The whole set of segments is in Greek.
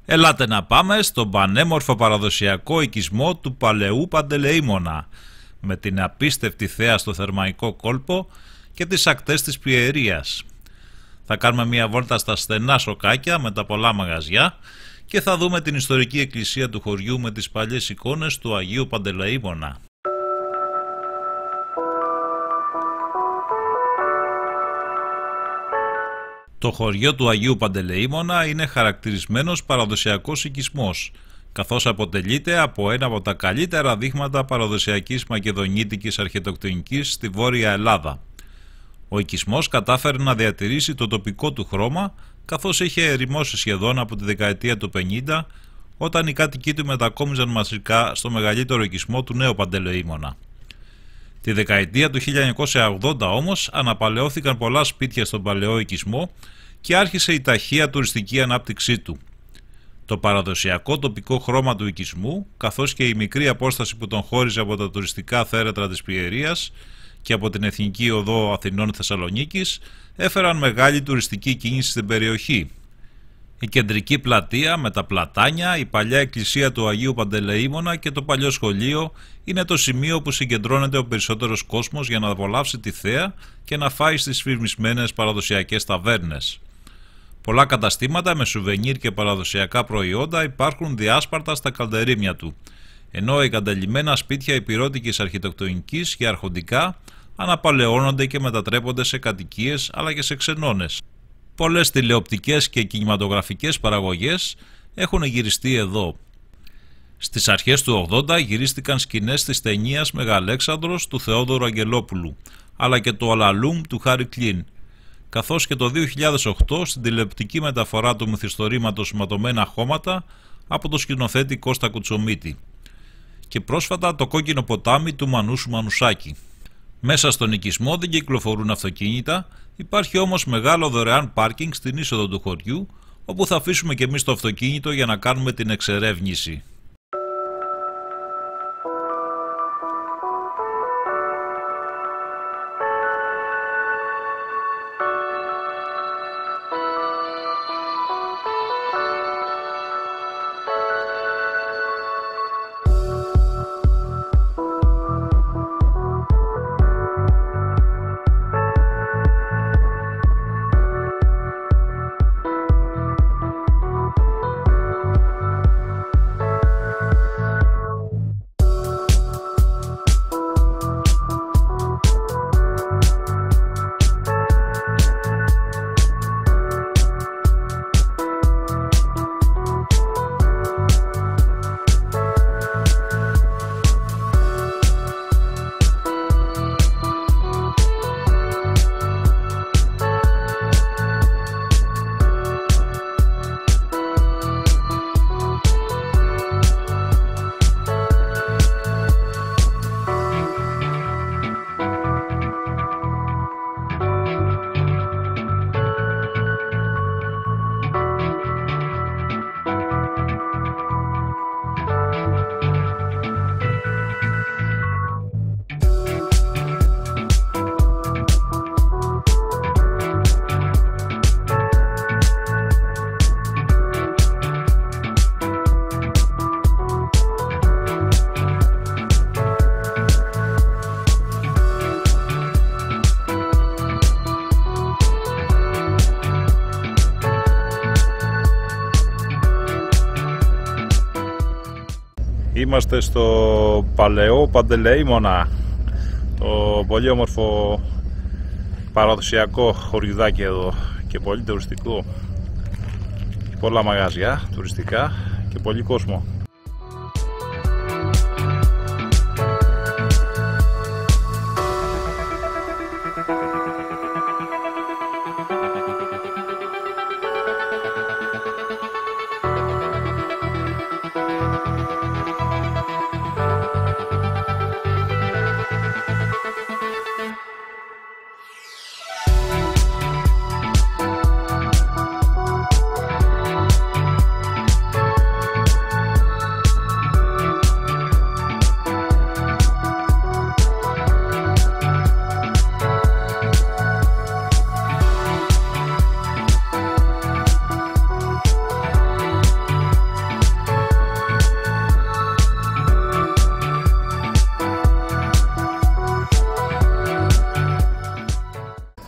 Ελάτε να πάμε στον πανέμορφο παραδοσιακό οικισμό του παλαιού Παντελεήμονα, με την απίστευτη θέα στο θερμαϊκό κόλπο και τις ακτές της Πιερίας. Θα κάνουμε μια βόλτα στα στενά σοκάκια με τα πολλά μαγαζιά και θα δούμε την ιστορική εκκλησία του χωριού με τις παλιές εικόνες του Αγίου Παντελεήμονα. Το χωριό του Αγίου Παντελεήμονα είναι χαρακτηρισμένος παραδοσιακός οικισμός, καθώς αποτελείται από ένα από τα καλύτερα δείγματα παραδοσιακής μακεδονίτικης αρχιτεκτονικής στη Βόρεια Ελλάδα. Ο οικισμός κατάφερε να διατηρήσει το τοπικό του χρώμα, καθώς είχε ερημώσει σχεδόν από τη δεκαετία του 50, όταν οι κάτοικοι του μετακόμιζαν μαζικά στο μεγαλύτερο οικισμό του νέου Παντελεήμονα. Τη δεκαετία του 1980 όμως αναπαλαιώθηκαν πολλά σπίτια στον παλαιό οικισμό και άρχισε η ταχεία τουριστική ανάπτυξή του. Το παραδοσιακό τοπικό χρώμα του οικισμού, καθώς και η μικρή απόσταση που τον χώριζε από τα τουριστικά θέρετρα της Πιερίας και από την Εθνική Οδό Αθηνών-Θεσσαλονίκης, έφεραν μεγάλη τουριστική κίνηση στην περιοχή. Η κεντρική πλατεία με τα πλατάνια, η παλιά εκκλησία του Αγίου Παντελεήμονα και το παλιό σχολείο είναι το σημείο που συγκεντρώνεται ο περισσότερος κόσμος για να απολαύσει τη θέα και να φάει στις φημισμένες παραδοσιακές ταβέρνες. Πολλά καταστήματα με σουβενίρ και παραδοσιακά προϊόντα υπάρχουν διάσπαρτα στα καλντερίμια του, ενώ εγκαταλειμμένα σπίτια υπηρώτικης αρχιτεκτονικής και αρχοντικά αναπαλαιώνονται και μετατρέπονται σε κατοικίες αλλά και σε ξενώνες. Πολλές τηλεοπτικές και κινηματογραφικές παραγωγές έχουν γυριστεί εδώ. Στις αρχές του 80 γυρίστηκαν σκηνές της ταινίας Μεγαλέξανδρος του Θεόδωρου Αγγελόπουλου, αλλά και του Αλαλούμ του Χάρη Κλίν, καθώς και το 2008 στην τηλεοπτική μεταφορά του μυθιστορήματος Ματωμένα Χώματα από το σκηνοθέτη Κώστα Κουτσομίτη, και πρόσφατα το Κόκκινο ποτάμι του Μανούσου Μανουσάκη. Μέσα στον οικισμό δεν κυκλοφορούν αυτοκίνητα, υπάρχει όμως μεγάλο δωρεάν πάρκινγκ στην είσοδο του χωριού, όπου θα αφήσουμε και εμείς το αυτοκίνητο για να κάνουμε την εξερεύνηση. Είμαστε στο παλαιό Παντελεήμονα, το πολύ όμορφο παραδοσιακό χωριουδάκι εδώ και πολύ τουριστικό. Πολλά μαγαζιά τουριστικά και πολύ κόσμο.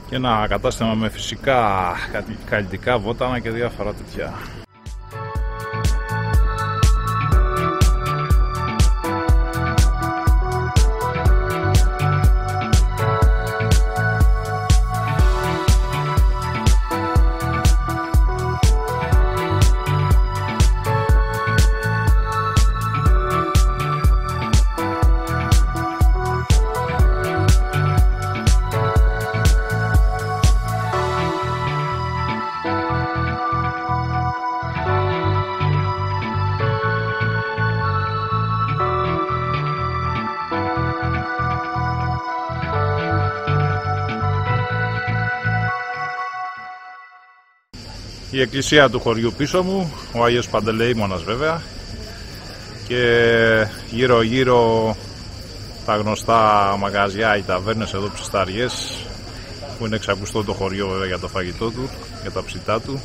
και ένα κατάστημα με φυσικά καλλιτικά, βότανα και διάφορα τέτοια. Η εκκλησία του χωριού πίσω μου, ο Άγιος Παντελεήμονας βέβαια, και γύρω γύρω τα γνωστά μαγαζιά, οι ταβέρνες εδώ ψισταριές, που είναι εξακουστό το χωριό βέβαια για το φαγητό του, για τα ψητά του.